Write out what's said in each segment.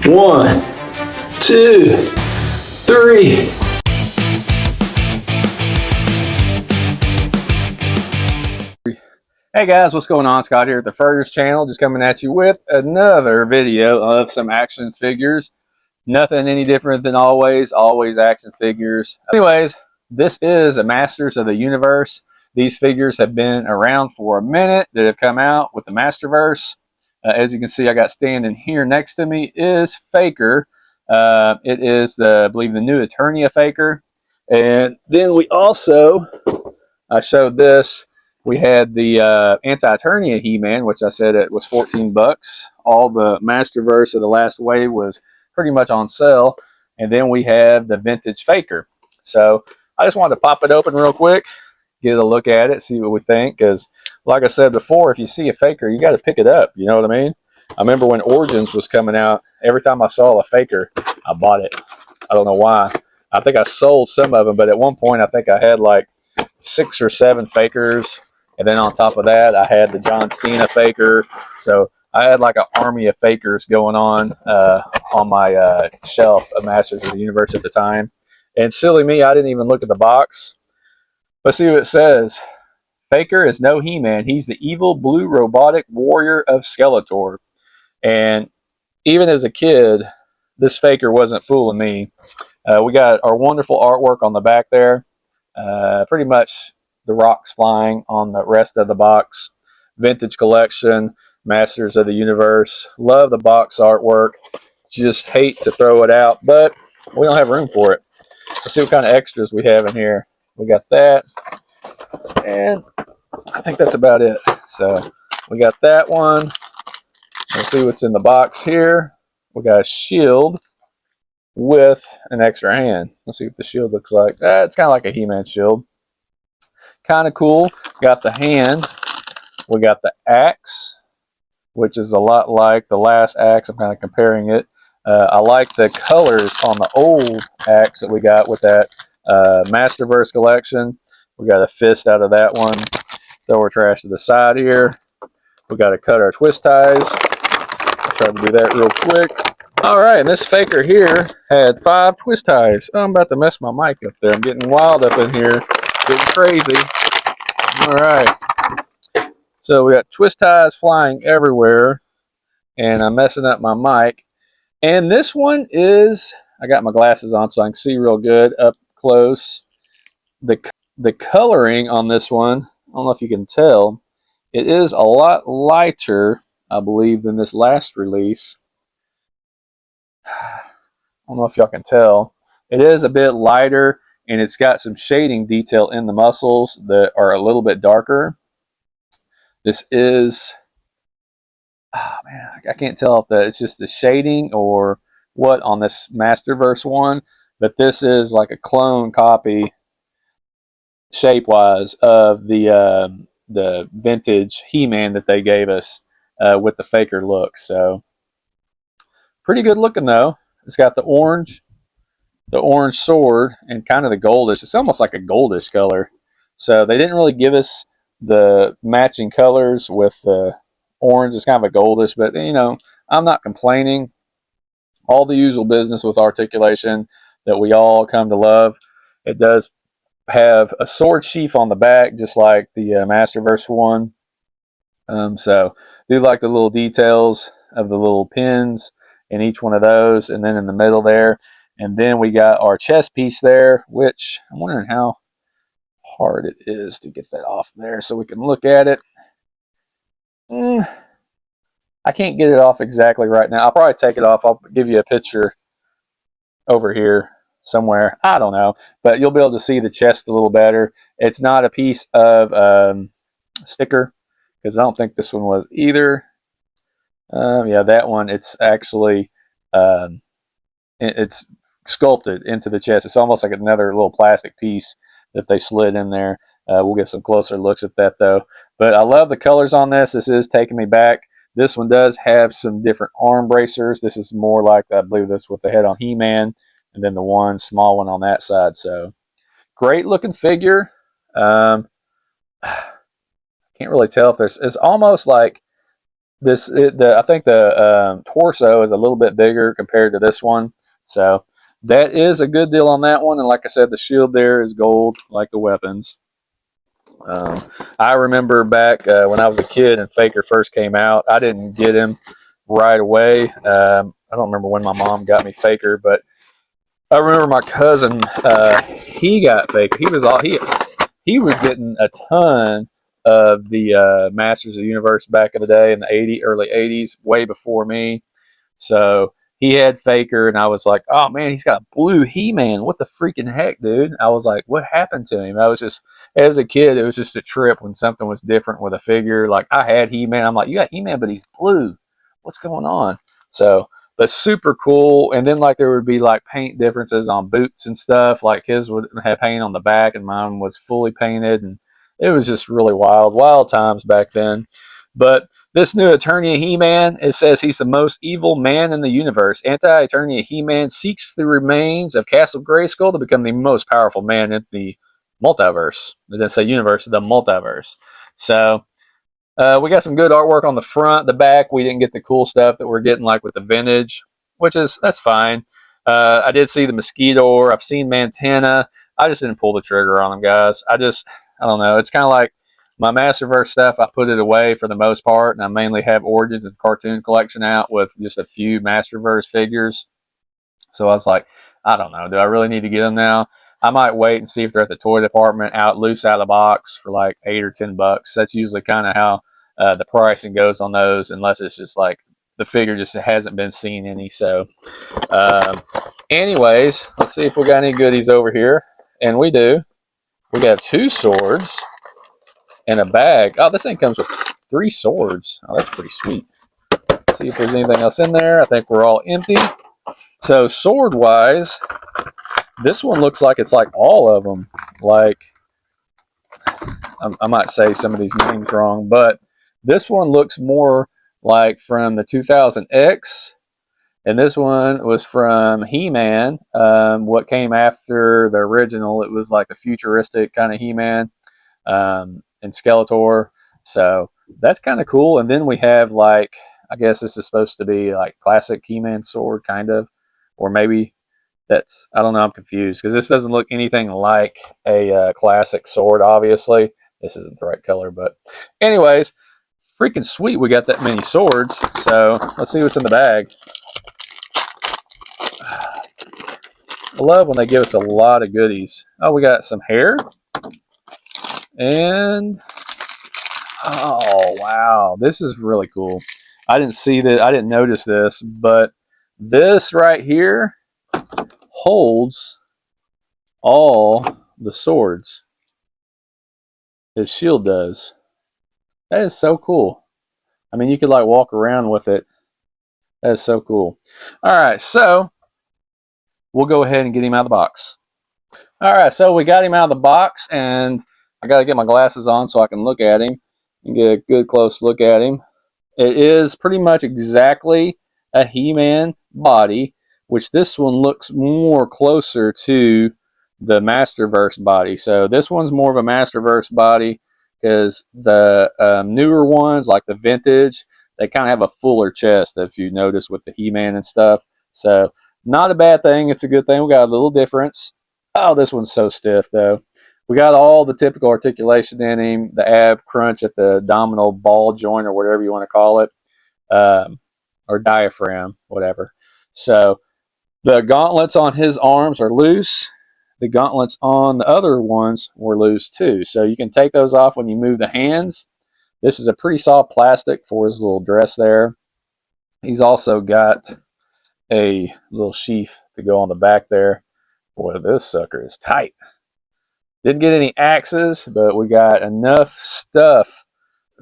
1, 2, 3. Hey guys, what's going on? Scott here at the Fergus channel, just coming at you with another video of some action figures. Nothing any different than always action figures. Anyways, this is a Masters of the Universe. These figures have been around for a minute that have come out with the Masterverse. As you can see, I got standing here next to me is Faker. It is I believe the new Eternia Faker. And then we also, I showed this. We had the Anti-Eternia He-Man, which I said it was 14 bucks. All the Masterverse of the last wave was pretty much on sale. And then we have the vintage Faker. So I just wanted to pop it open real quick, get a look at it, see what we think. Because like I said before, if you see a Faker, you got to pick it up. You know what I mean? I remember when Origins was coming out, every time I saw a Faker, I bought it. I don't know why. I think I sold some of them, but at one point I think I had like 6 or 7 Fakers. And then on top of that, I had the John Cena Faker. So I had like an army of Fakers going on my shelf of Masters of the Universe at the time. And silly me, I didn't even look at the box. Let's see what it says. Faker is no He-Man. He's the evil blue robotic warrior of Skeletor. And even as a kid, this Faker wasn't fooling me. We got our wonderful artwork on the back there. Pretty much the rocks flying on the rest of the box. Vintage collection, Masters of the Universe. Love the box artwork. Just hate to throw it out, but we don't have room for it. Let's see what kind of extras we have in here. We got that, and I think that's about it. So we got that one. Let's see what's in the box here. We got a shield with an extra hand. Let's see what the shield looks like. It's kind of like a He-Man shield. Kind of cool. Got the hand. We got the axe, which is a lot like the last axe. I'm kind of comparing it. I like the colors on the old axe that we got with that Masterverse collection. We got a fist out of that one. Throw our trash to the side here. We got to cut our twist ties. I'll try to do that real quick. All right, and this Faker here had 5 twist ties. Oh, I'm about to mess my mic up there. I'm getting wild up in here. Getting crazy. All right. So we got twist ties flying everywhere. And I'm messing up my mic. And this one is, I got my glasses on so I can see real good up close. The coloring on this one, I don't know if you can tell, it is a lot lighter, I believe, than this last release. I don't know if y'all can tell. It is a bit lighter, and it's got some shading detail in the muscles that are a little bit darker. This is, oh man, I can't tell if it's just the shading or what on this Masterverse one, but this is like a clone copy shape-wise of the vintage He-Man that they gave us with the Faker look. So pretty good looking though. It's got the orange sword and kind of the goldish. It's almost like a goldish color. So they didn't really give us the matching colors with the orange. It's kind of a goldish, but you know, I'm not complaining. All the usual business with articulation that we all come to love. It does have a sword sheath on the back, just like the Masterverse one. So do like the little details of the little pins in each one of those, and then in the middle there. And then we got our chest piece there, which I'm wondering how hard it is to get that off there so we can look at it. I can't get it off exactly right now. I'll probably take it off. I'll give you a picture over here somewhere. I don't know, but you'll be able to see the chest a little better. It's not a piece of sticker, because I don't think this one was either. Yeah, that one, it's actually it's sculpted into the chest. It's almost like another little plastic piece that they slid in there. We'll get some closer looks at that though. But I love the colors on this. This is taking me back. This one does have some different arm bracers. This is more like, I believe that's what they had on He-Man, and then the one small one on that side. So great looking figure. Can't really tell if it's almost like I think the torso is a little bit bigger compared to this one, so that is a good deal on that one. And like I said, the shield there is gold, like the weapons. I remember back when I was a kid and Faker first came out, I didn't get him right away. I don't remember when my mom got me Faker, but I remember my cousin. He got Faker. He was getting a ton of the Masters of the Universe back in the day in the early '80s, way before me. So he had Faker, and I was like, "Oh man, he's got blue He-Man! What the freaking heck, dude?" I was like, "What happened to him?" I was just, as a kid, it was just a trip when something was different with a figure. Like I had He-Man, I'm like, "You got He-Man, but he's blue. What's going on?" So, but super cool. And then like there would be like paint differences on boots and stuff. Like his would have paint on the back, and mine was fully painted, and it was just really wild times back then. But this new Eternia He-Man, it says he's the most evil man in the universe. Anti-Eternia He-Man seeks the remains of Castle Grayskull to become the most powerful man in the multiverse. It didn't say universe, the multiverse. So we got some good artwork on the front. The back, we didn't get the cool stuff that we're getting like with the vintage, that's fine. I did see the Mosquito. I've seen Mantana. I just didn't pull the trigger on them, guys. I don't know. It's kind of like my Masterverse stuff. I put it away for the most part, and I mainly have Origins and Cartoon Collection out with just a few Masterverse figures. So I was like, I don't know. Do I really need to get them now? I might wait and see if they're at the toy department loose out of the box for like $8 or $10. That's usually kind of how the pricing goes on those, unless it's just like the figure just hasn't been seen any. So, anyways, let's see if we got any goodies over here. And we do. We got 2 swords and a bag. Oh, this thing comes with 3 swords. Oh, that's pretty sweet. Let's see if there's anything else in there. I think we're all empty. So sword wise, this one looks like it's like all of them. Like, I might say some of these names wrong, but this one looks more like from the 2000X, and this one was from He-Man. What came after the original, it was like a futuristic kind of He-Man, and Skeletor. So that's kind of cool. And then we have like, I guess this is supposed to be like classic He-Man sword, kind of, or maybe I don't know, I'm confused because this doesn't look anything like a classic sword. Obviously, this isn't the right color, but anyways, freaking sweet. We got that many swords. So let's see what's in the bag. I love when they give us a lot of goodies. Oh, we got some hair. And oh wow, this is really cool. I didn't see that. I didn't notice this, but this right here holds all the swords. His shield does. That is so cool. I mean, you could like walk around with it. That is so cool. All right, so we'll go ahead and get him out of the box. All right, so we got him out of the box, and I got to get my glasses on so I can look at him and get a good close look at him. It is pretty much exactly a He-Man body, which this one looks more closer to the Masterverse body. So this one's more of a Masterverse body because the newer ones, like the vintage, they kind of have a fuller chest, if you notice with the He-Man and stuff. So not a bad thing. It's a good thing. We got a little difference. Oh, this one's so stiff, though. We got all the typical articulation in him, the ab crunch at the abdominal ball joint or whatever you want to call it, or diaphragm, whatever. So the gauntlets on his arms are loose. The gauntlets on the other ones were loose too. So you can take those off when you move the hands. This is a pretty soft plastic for his little dress there. He's also got a little sheath to go on the back there. Boy, this sucker is tight. Didn't get any axes, but we got enough stuff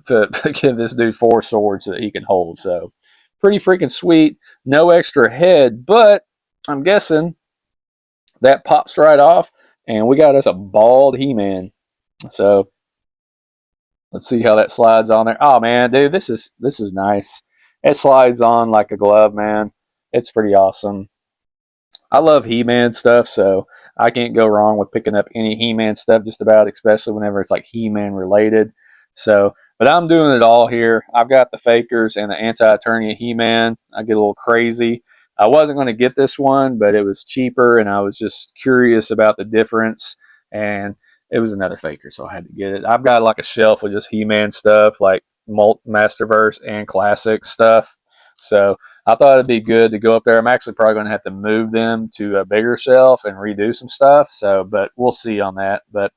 to give this dude 4 swords that he can hold. So pretty freaking sweet. No extra head, but I'm guessing that pops right off, and we got us a bald He-Man. So let's see how that slides on there. Oh man, dude, this is nice. It slides on like a glove, man. It's pretty awesome. I love He-Man stuff, so I can't go wrong with picking up any He-Man stuff just about, especially whenever it's like He-Man related. So But I'm doing it all here. I've got the Fakers and the Anti-Eternia He-Man. I get a little crazy. I wasn't going to get this one, but it was cheaper, and I was just curious about the difference. And it was another Faker, so I had to get it. I've got like a shelf of just He-Man stuff, like Masterverse and classic stuff. So I thought it'd be good to go up there. I'm actually probably going to have to move them to a bigger shelf and redo some stuff. So, but we'll see on that. But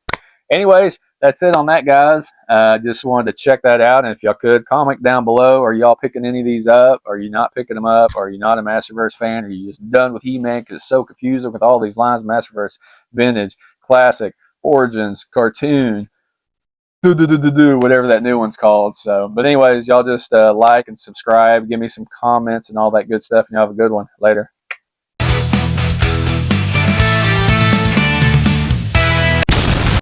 anyways, that's it on that, guys. Just wanted to check that out. And if y'all could, comment down below. Are y'all picking any of these up? Are you not picking them up? Are you not a Masterverse fan? Are you just done with He-Man because it's so confusing with all these lines? Masterverse, Vintage, Classic, Origins, Cartoon, whatever that new one's called. So, but anyways, y'all just like and subscribe. Give me some comments and all that good stuff. And y'all have a good one. Later.